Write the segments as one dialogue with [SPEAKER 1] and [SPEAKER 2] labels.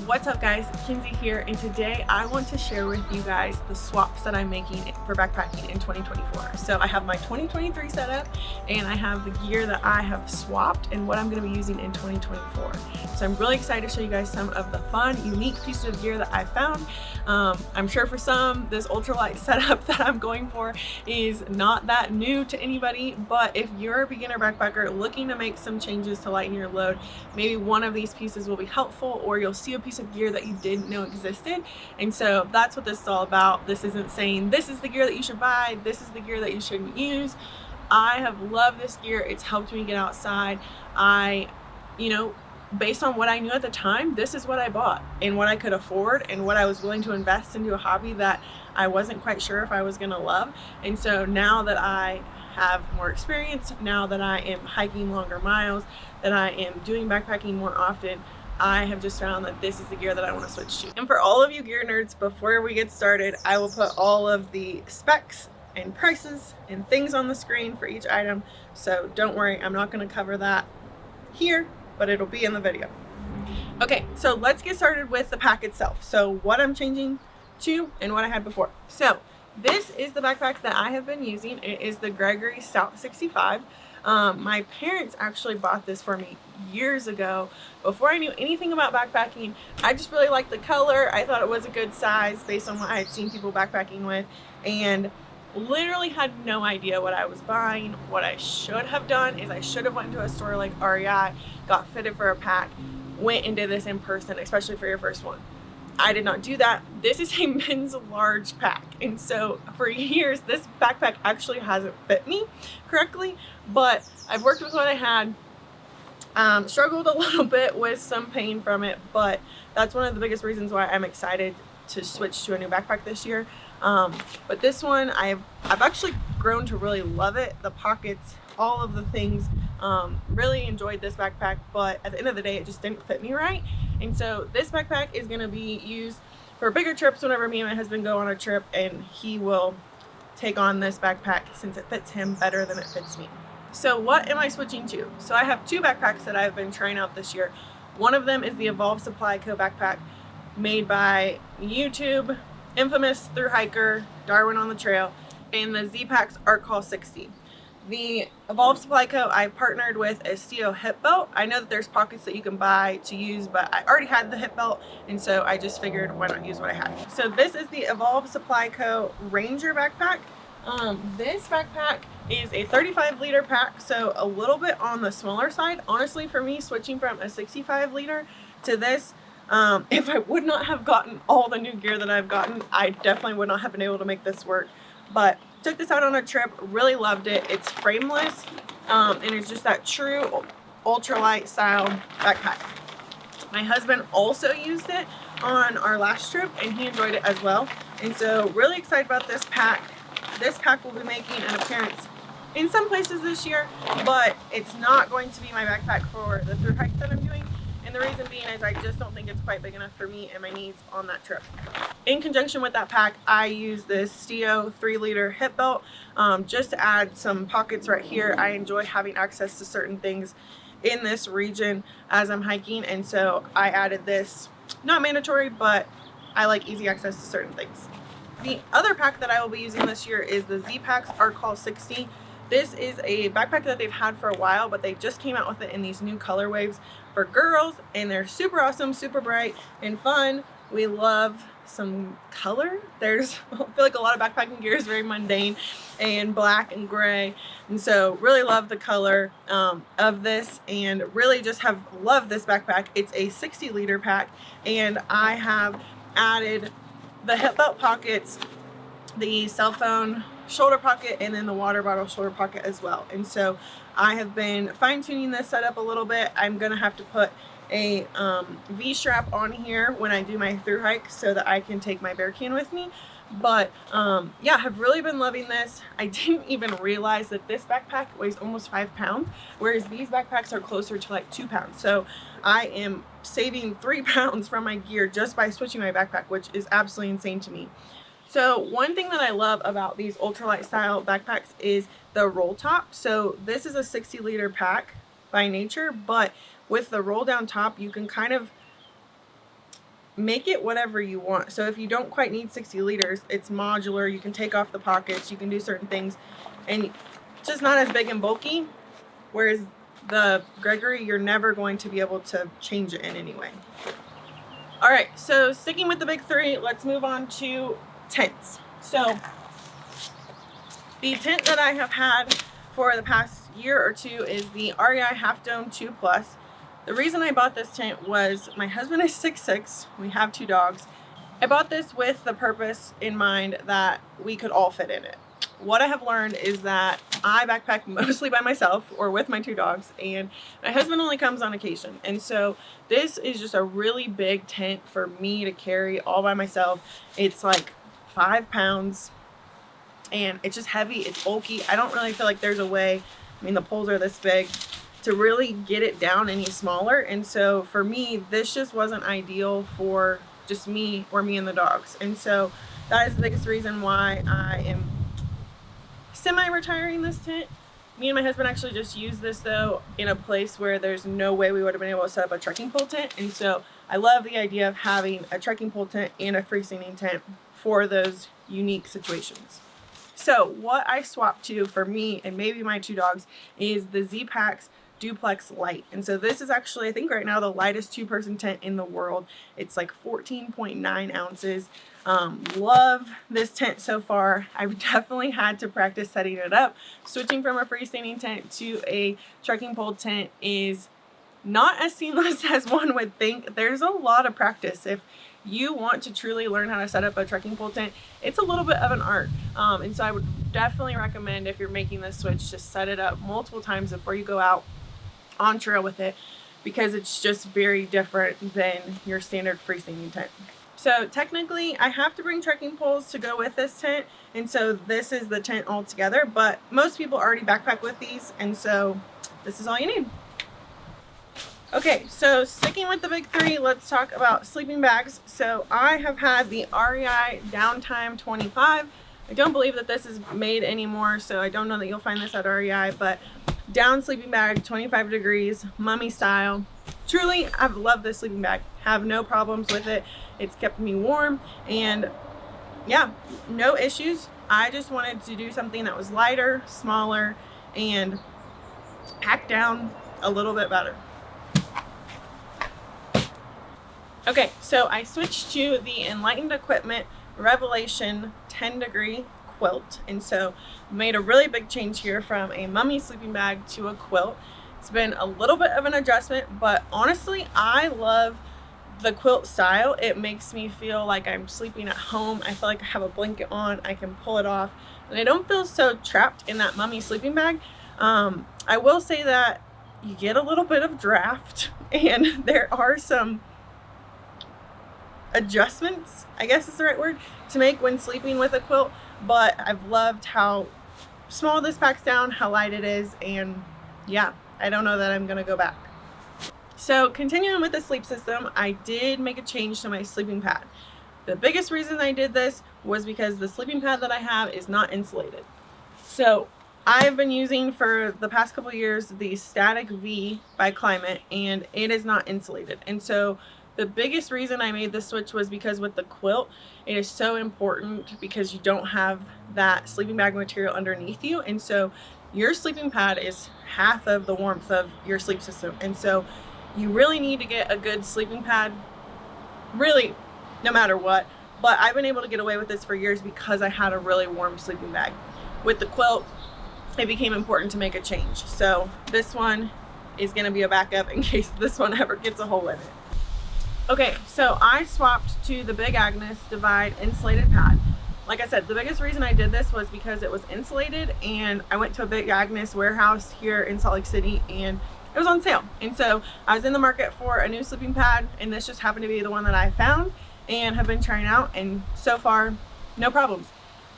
[SPEAKER 1] What's up guys, Kinsey here, and today I want to share with you guys the swaps that I'm making for backpacking in 2024. So I have my 2023 setup and I have the gear that I have swapped and what I'm going to be using in 2024. So I'm really excited to show you guys some of the fun, unique pieces of gear that I found. I'm sure for some, this ultralight setup that I'm going for is not that new to anybody, but if you're a beginner backpacker looking to make some changes to lighten your load, maybe one of these pieces will be helpful, or you'll see a piece of gear that you didn't know existed. And so that's what this is all about. This isn't saying this is the gear that you should buy, this is the gear that you shouldn't use. I have loved this gear. It's helped me get outside. Based on what I knew at the time, this is what I bought and what I could afford and what I was willing to invest into a hobby that I wasn't quite sure if I was going to love. And so now that I have more experience, now that I am hiking longer miles, that I am doing backpacking more often, I have just found that this is the gear that I want to switch to. And for all of you gear nerds, before we get started, I will put all of the specs and prices and things on the screen for each item. So don't worry, I'm not going to cover that here, but it'll be in the video. Okay, so let's get started with the pack itself. So what I'm changing to and what I had before. So this is the backpack that I have been using. It is the Gregory Stout 65. My parents actually bought this for me years ago before I knew anything about backpacking. I just really liked the color. I thought it was a good size based on what I had seen people backpacking with, and literally had no idea what I was buying. What I should have done is I should have went to a store like REI, got fitted for a pack, went and did this in person, especially for your first one. I did not do that. This is a men's large pack, and so for years this backpack actually hasn't fit me correctly, but I've worked with what I had. Struggled a little bit with some pain from it, but that's one of the biggest reasons why I'm excited to switch to a new backpack this year. But this one, I've actually grown to really love it. The pockets, all of the things, really enjoyed this backpack, but at the end of the day, it just didn't fit me right. And so this backpack is going to be used for bigger trips whenever me and my husband go on a trip, and he will take on this backpack since it fits him better than it fits me. So what am I switching to? So I have two backpacks that I've been trying out this year. One of them is the Evolve Supply Co. backpack made by YouTube infamous thru hiker Darwin on the Trail, and the Zpacks Arall 60. The Evolve Supply Co. I partnered with a steel hip belt. I know that there's pockets that you can buy to use, but I already had the hip belt, and so I just figured why not use what I had. So this is the Evolve Supply Co. Ranger backpack. This backpack is a 35-liter pack, so a little bit on the smaller side. Honestly, for me, switching from a 65-liter to this, if I would not have gotten all the new gear that I've gotten, I definitely would not have been able to make this work. But took this out on a trip, really loved it. It's frameless, and it's just that true ultralight style backpack. My husband also used it on our last trip, and he enjoyed it as well. And so really excited about this pack. This pack will be making an appearance in some places this year, but it's not going to be my backpack for the thru hike that I'm doing. And the reason being is I just don't think it's quite big enough for me and my needs on that trip. In conjunction with that pack, I use this Stio 3-liter hip belt just to add some pockets right here. I enjoy having access to certain things in this region as I'm hiking, and so I added this. Not mandatory, but I like easy access to certain things. The other pack that I will be using this year is the Zpacks Arall 60. This is a backpack that they've had for a while, but they just came out with it in these new color waves for girls, and they're super awesome, super bright and fun. We love some color. I feel like a lot of backpacking gear is very mundane and black and gray, and so really love the color of this, and really just have loved this backpack. It's a 60-liter pack, and I have added the hip belt pockets, the cell phone shoulder pocket, and then the water bottle shoulder pocket as well. And so I have been fine-tuning this setup a little bit. I'm gonna have to put a V-strap on here when I do my thru hike so that I can take my bear can with me. But yeah, I've really been loving this. I didn't even realize that this backpack weighs almost 5 pounds, whereas these backpacks are closer to like 2 pounds. So I am saving 3 pounds from my gear just by switching my backpack, which is absolutely insane to me. So one thing that I love about these ultralight style backpacks is the roll top. So this is a 60-liter pack by nature, but with the roll down top, you can kind of make it whatever you want. So if you don't quite need 60 liters, it's modular. You can take off the pockets, you can do certain things, and it's just not as big and bulky. Whereas the Gregory, you're never going to be able to change it in any way. All right, so sticking with the big three, let's move on to tents. So the tent that I have had for the past year or two is the REI Half Dome 2 Plus. The reason I bought this tent was my husband is 6'6", we have 2 dogs. I bought this with the purpose in mind that we could all fit in it. What I have learned is that I backpack mostly by myself or with my 2 dogs, and my husband only comes on occasion. And so this is just a really big tent for me to carry all by myself. It's like 5 pounds and it's just heavy, it's bulky. I don't really feel like there's a way, I mean the poles are this big, to really get it down any smaller. And so for me, this just wasn't ideal for just me or me and the dogs. And so that is the biggest reason why I am semi-retiring this tent. Me and my husband actually just used this though in a place where there's no way we would have been able to set up a trekking pole tent. And so I love the idea of having a trekking pole tent and a freestanding tent for those unique situations. So what I swapped to for me and maybe my 2 dogs is the Zpacks Duplex Light. And so this is actually, I think right now, the lightest 2-person tent in the world. It's like 14.9 ounces. Love this tent so far. I've definitely had to practice setting it up. Switching from a freestanding tent to a trekking pole tent is not as seamless as one would think. There's a lot of practice. If you want to truly learn how to set up a trekking pole tent, it's a little bit of an art. And so I would definitely recommend, if you're making this switch, just set it up multiple times before you go out on trail with it, because it's just very different than your standard freestanding tent. So technically I have to bring trekking poles to go with this tent, and so this is the tent altogether, but most people already backpack with these, and so this is all you need. Okay, so sticking with the big three, let's talk about sleeping bags. So I have had the REI Downtime 25. I don't believe that this is made anymore, so I don't know that you'll find this at REI, but down sleeping bag, 25 degrees, mummy style. Truly, I've loved this sleeping bag. Have no problems with it. It's kept me warm, and yeah, no issues. I just wanted to do something that was lighter, smaller, and packed down a little bit better. Okay, so I switched to the Enlightened Equipment Revelation 10 degree quilt, and so made a really big change here from a mummy sleeping bag to a quilt. It's been a little bit of an adjustment, but honestly I love the quilt style. It makes me feel like I'm sleeping at home. I feel like I have a blanket on, I can pull it off, and I don't feel so trapped in that mummy sleeping bag. I will say that you get a little bit of draft, and there are some adjustments, I guess is the right word, to make when sleeping with a quilt, but I've loved how small this packs down, how light it is, and yeah, I don't know that I'm gonna go back. So continuing with the sleep system, I did make a change to my sleeping pad. The biggest reason I did this was because the sleeping pad that I have is not insulated. So I've been using for the past couple of years the Static V by Climate, and it is not insulated. And so the biggest reason I made the switch was because with the quilt, it is so important because you don't have that sleeping bag material underneath you. And so your sleeping pad is half of the warmth of your sleep system. And so you really need to get a good sleeping pad, really, no matter what. But I've been able to get away with this for years because I had a really warm sleeping bag. With the quilt, it became important to make a change. So this one is gonna be a backup in case this one ever gets a hole in it. Okay, so I swapped to the Big Agnes Divide insulated pad. Like I said, the biggest reason I did this was because it was insulated, and I went to a Big Agnes warehouse here in Salt Lake City and it was on sale. And so I was in the market for a new sleeping pad, and this just happened to be the one that I found and have been trying out, and so far, no problems.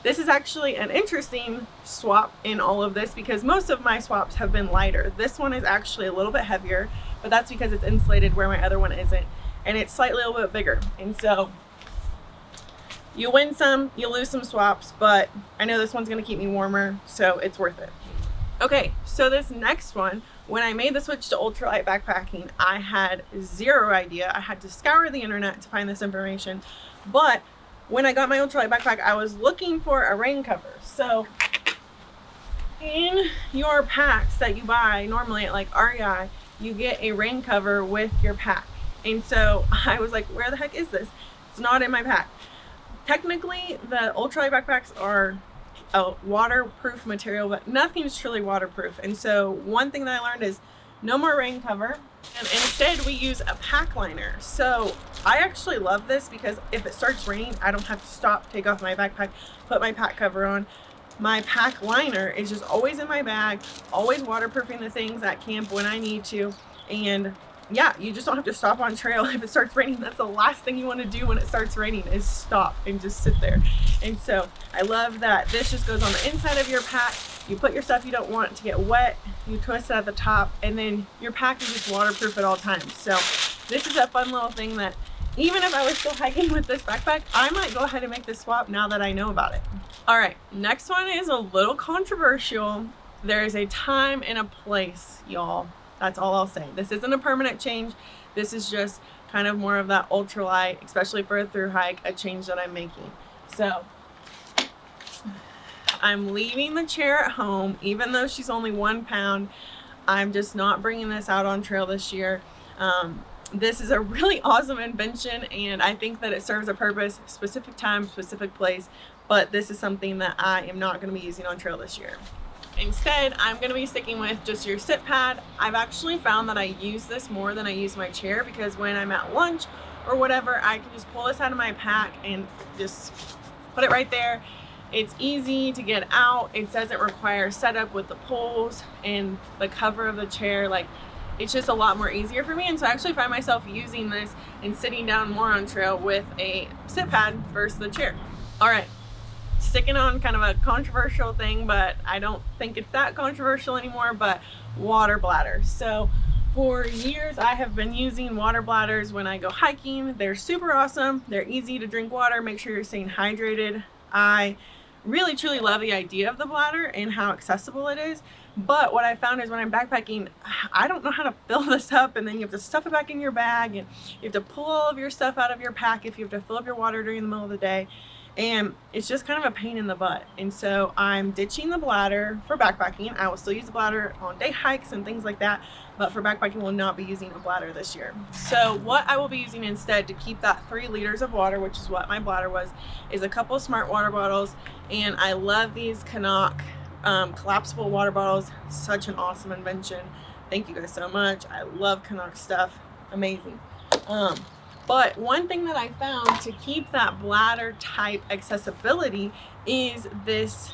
[SPEAKER 1] This is actually an interesting swap in all of this because most of my swaps have been lighter. This one is actually a little bit heavier, but that's because it's insulated where my other one isn't. And it's slightly a little bit bigger. And so you win some, you lose some swaps, but I know this one's gonna keep me warmer, so it's worth it. Okay, so this next one, when I made the switch to ultralight backpacking, I had zero idea. I had to scour the internet to find this information. But when I got my ultralight backpack, I was looking for a rain cover. So in your packs that you buy normally at like REI, you get a rain cover with your pack. And so I was like, where the heck is this? It's not in my pack. Technically, the ultralight backpacks are a waterproof material, but nothing's truly waterproof. And so one thing that I learned is no more rain cover, and instead we use a pack liner. So I actually love this because if it starts raining, I don't have to stop, take off my backpack, put my pack cover on. My pack liner is just always in my bag, always waterproofing the things at camp when I need to. And yeah, you just don't have to stop on trail if it starts raining. That's the last thing you want to do when it starts raining, is stop and just sit there. And so I love that this just goes on the inside of your pack. You put your stuff you don't want to get wet, you twist it at the top, and then your pack is just waterproof at all times. So this is a fun little thing that even if I was still hiking with this backpack, I might go ahead and make this swap now that I know about it. All right, next one is a little controversial. There is a time and a place, y'all. That's all I'll say. This isn't a permanent change. This is just kind of more of that ultralight, especially for a through hike, a change that I'm making. So I'm leaving the chair at home, even though she's only 1 pound. I'm just not bringing this out on trail this year. This is a really awesome invention, and I think that it serves a purpose, specific time, specific place, but this is something that I am not going to be using on trail this year. Instead, I'm going to be sticking with just your sit pad. I've actually found that I use this more than I use my chair, because when I'm at lunch or whatever, I can just pull this out of my pack and just put it right there. It's easy to get out. It doesn't require setup with the poles and the cover of the chair. Like, it's just a lot more easier for me. And so I actually find myself using this and sitting down more on trail with a sit pad versus the chair. All right. Sticking on kind of a controversial thing, but I don't think it's that controversial anymore, but water bladders. So for years I have been using water bladders when I go hiking. They're super awesome. They're easy to drink water, make sure you're staying hydrated. I really truly love the idea of the bladder and how accessible it is. But what I found is when I'm backpacking, I don't know how to fill this up, and then you have to stuff it back in your bag, and you have to pull all of your stuff out of your pack if you have to fill up your water during the middle of the day. And it's just kind of a pain in the butt. And so I'm ditching the bladder for backpacking. I will still use the bladder on day hikes and things like that, but for backpacking, we'll not be using a bladder this year. So what I will be using instead to keep that 3 liters of water, which is what my bladder was, is a couple of smart water bottles. And I love these Canuck collapsible water bottles. Such an awesome invention. Thank you guys so much. I love Canuck stuff. Amazing. But one thing that I found to keep that bladder type accessibility is this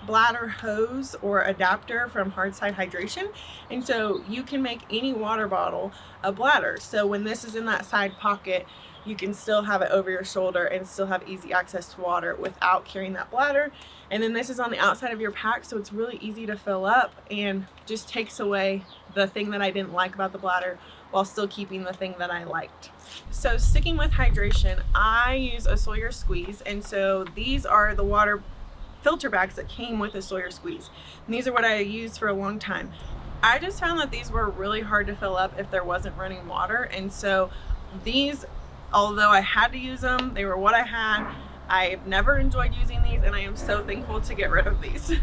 [SPEAKER 1] bladder hose or adapter from Hardside Hydration. And so you can make any water bottle a bladder. So when this is in that side pocket, you can still have it over your shoulder and still have easy access to water without carrying that bladder. And then this is on the outside of your pack, so it's really easy to fill up and just takes away the thing that I didn't like about the bladder while still keeping the thing that I liked. So sticking with hydration, I use a Sawyer Squeeze, and so these are the water filter bags that came with a Sawyer Squeeze. And these are what I used for a long time. I just found that these were really hard to fill up if there wasn't running water, and so these, although I had to use them, they were what I had. I've never enjoyed using these, and I am so thankful to get rid of these.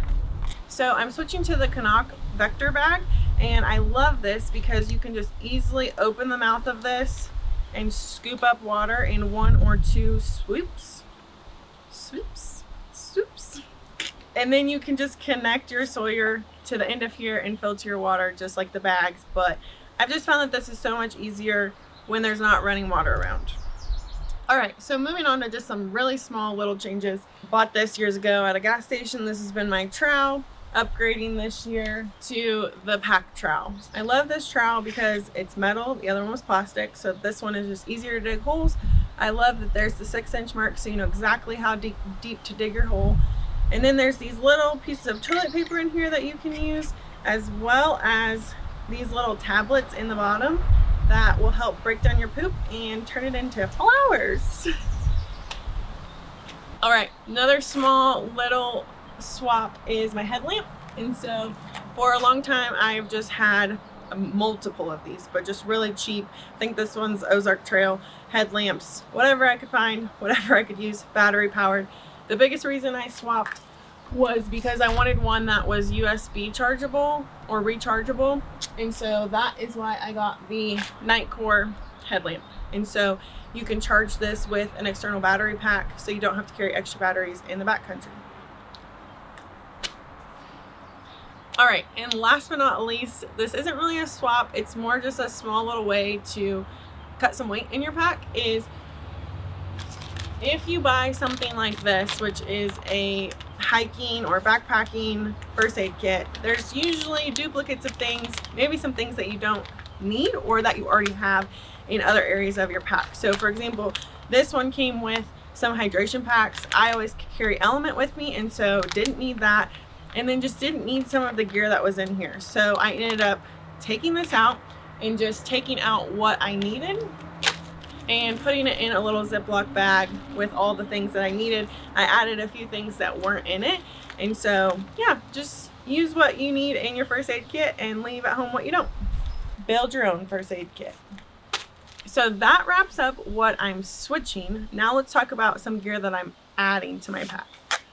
[SPEAKER 1] So I'm switching to the Canuck Vector bag, and I love this because you can just easily open the mouth of this and scoop up water in 1 or 2 swoops. And then you can just connect your Sawyer to the end of here and filter your water just like the bags. But I've just found that this is so much easier when there's not running water around. All right, so moving on to just some really small little changes. Bought this years ago at a gas station. This has been my trowel. Upgrading this year to the pack trowel. I love this trowel because it's metal, the other one was plastic, so this one is just easier to dig holes. I love that there's the 6-inch mark, so you know exactly how deep to dig your hole. And then there's these little pieces of toilet paper in here that you can use, as well as these little tablets in the bottom that will help break down your poop and turn it into flowers. All right, another small little swap is my headlamp. And so for a long time, I've just had multiple of these, but just really cheap. I think this one's Ozark Trail headlamps, whatever I could find, whatever I could use, battery powered. The biggest reason I swapped was because I wanted one that was USB chargeable or rechargeable, and so that is why I got the Nightcore headlamp. And so you can charge this with an external battery pack, so you don't have to carry extra batteries in the backcountry. All right, and last but not least, this isn't really a swap, it's more just a small little way to cut some weight in your pack, is if you buy something like this, which is a hiking or backpacking first aid kit, there's usually duplicates of things, maybe some things that you don't need or that you already have in other areas of your pack. So for example, this one came with some hydration packs. I always carry Element with me, and so didn't need that, and then just didn't need some of the gear that was in here. So I ended up taking this out and just taking out what I needed and putting it in a little Ziploc bag with all the things that I needed. I added a few things that weren't in it. And so yeah, just use what you need in your first aid kit and leave at home what you don't. Build your own first aid kit. So that wraps up what I'm switching. Now let's talk about some gear that I'm adding to my pack.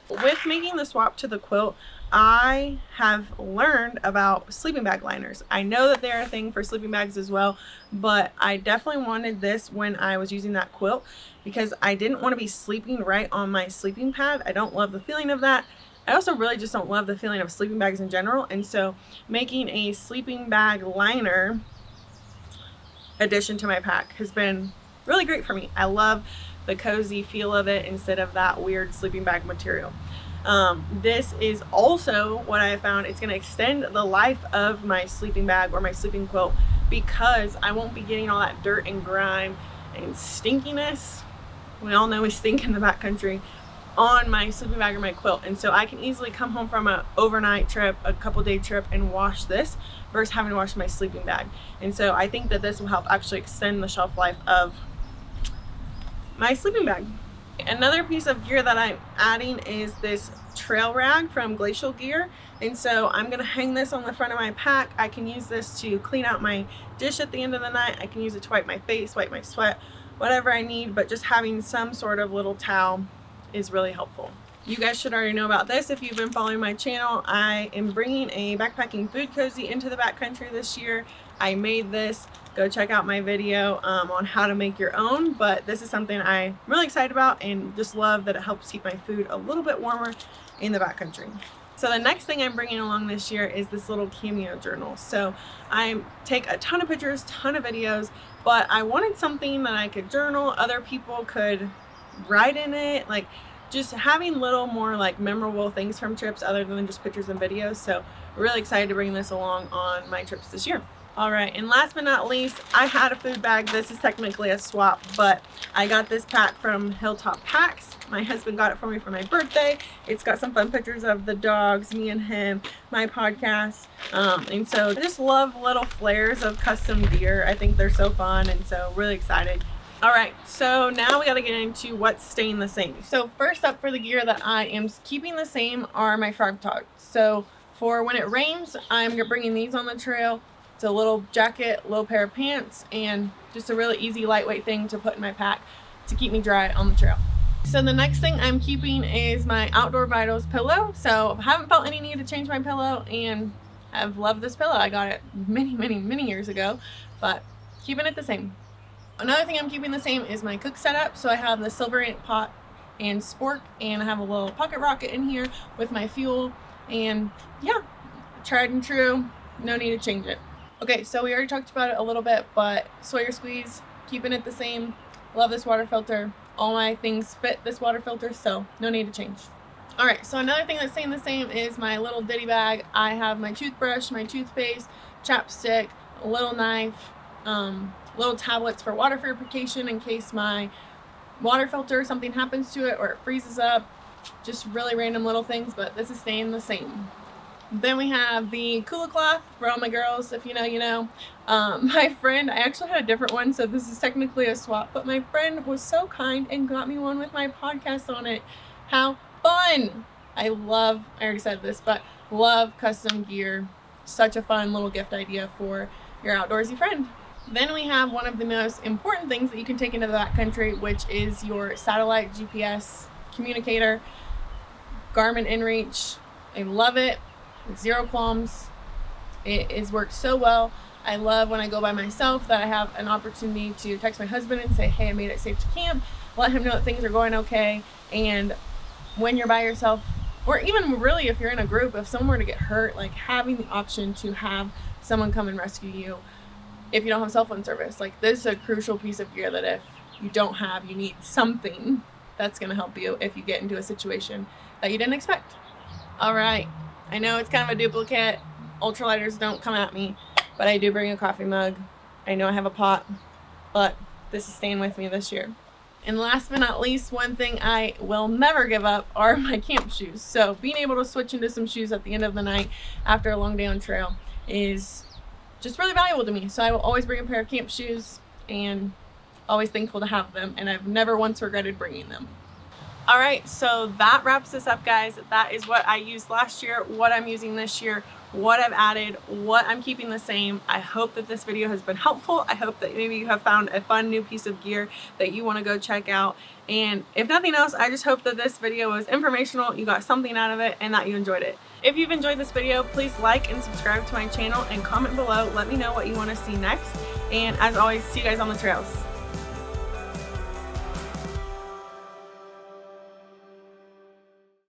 [SPEAKER 1] With making the swap to the quilt, I have learned about sleeping bag liners. I know that they're a thing for sleeping bags as well, but I definitely wanted this when I was using that quilt because I didn't want to be sleeping right on my sleeping pad. I don't love the feeling of that. I also really just don't love the feeling of sleeping bags in general, and so making a sleeping bag liner addition to my pack has been really great for me. I love the cozy feel of it instead of that weird sleeping bag material. This is also what I found, it's going to extend the life of my sleeping bag or my sleeping quilt because I won't be getting all that dirt and grime and stinkiness. We all know we stink in the backcountry on my sleeping bag or my quilt, and so I can easily come home from an overnight trip, a couple day trip, and wash this versus having to wash my sleeping bag. And so I think that this will help actually extend the shelf life of my sleeping bag. Another piece of gear that I'm adding is this trail rag from Glacial Gear, and so I'm going to hang this on the front of my pack. I can use this to clean out my dish at the end of the night. I can use it to wipe my face, wipe my sweat, whatever I need, but just having some sort of little towel is really helpful. You guys should already know about this if you've been following my channel. I am bringing a backpacking food cozy into the backcountry this year. I made this. Go check out my video on how to make your own, but this is something I'm really excited about and just love that it helps keep my food a little bit warmer in the backcountry. So the next thing I'm bringing along this year is this little cameo journal. So I take a ton of pictures, ton of videos, but I wanted something that I could journal, other people could write in it, like just having little more like memorable things from trips other than just pictures and videos. So really excited to bring this along on my trips this year. All right, and last but not least, I had a food bag. This is technically a swap, but I got this pack from Hilltop Packs. My husband got it for me for my birthday. It's got some fun pictures of the dogs, me and him, my podcast, and so I just love little flares of custom gear. I think they're so fun, and so really excited. All right, so now we got to get into what's staying the same. So first up for the gear that I am keeping the same are my frog togs. So for when it rains, I'm bringing these on the trail. It's a little jacket, little pair of pants, and just a really easy lightweight thing to put in my pack to keep me dry on the trail. So the next thing I'm keeping is my Outdoor Vitals pillow. So I haven't felt any need to change my pillow, and I've loved this pillow. I got it many years ago, but keeping it the same. Another thing I'm keeping the same is my cook setup. So I have the silver ink pot and spork, and I have a little pocket rocket in here with my fuel, and yeah, tried and true, no need to change it. Okay, so we already talked about it a little bit, but Sawyer Squeeze, keeping it the same. Love this water filter. All my things fit this water filter, so no need to change. All right, so another thing that's staying the same is my little ditty bag. I have my toothbrush, my toothpaste, chapstick, a little knife, little tablets for water purification in case my water filter, something happens to it or it freezes up. Just really random little things, but this is staying the same. Then we have the Kula cloth for all my girls. If you know, you know. My friend, I actually had a different one, so this is technically a swap, but my friend was so kind and got me one with my podcast on it. How fun! I already said this, but Love custom gear. Such a fun little gift idea for your outdoorsy friend. Then we have one of the most important things that you can take into the backcountry, which is your satellite GPS communicator, Garmin inReach. I love it. Zero qualms. It has worked so well. I love when I go by myself that I have an opportunity to text my husband and say, hey, I made it safe to camp. Let him know that things are going okay. And when you're by yourself, or even really if you're in a group, if someone were to get hurt, like having the option to have someone come and rescue you if you don't have cell phone service. Like, this is a crucial piece of gear that if you don't have, you need something that's going to help you if you get into a situation that you didn't expect. All right, I know it's kind of a duplicate. Ultralighters, don't come at me, but I do bring a coffee mug. I know I have a pot, but this is staying with me this year. And last but not least, one thing I will never give up are my camp shoes. So being able to switch into some shoes at the end of the night after a long day on trail is just really valuable to me. So I will always bring a pair of camp shoes and always thankful to have them. And I've never once regretted bringing them. All right, so that wraps this up, guys. That is what I used last year, what I'm using this year, what I've added, what I'm keeping the same. I hope that this video has been helpful. I hope that maybe you have found a fun new piece of gear that you want to go check out. And if nothing else, I just hope that this video was informational, you got something out of it, and that you enjoyed it. If you've enjoyed this video, please like and subscribe to my channel and comment below. Let me know what you want to see next. And as always, see you guys on the trails.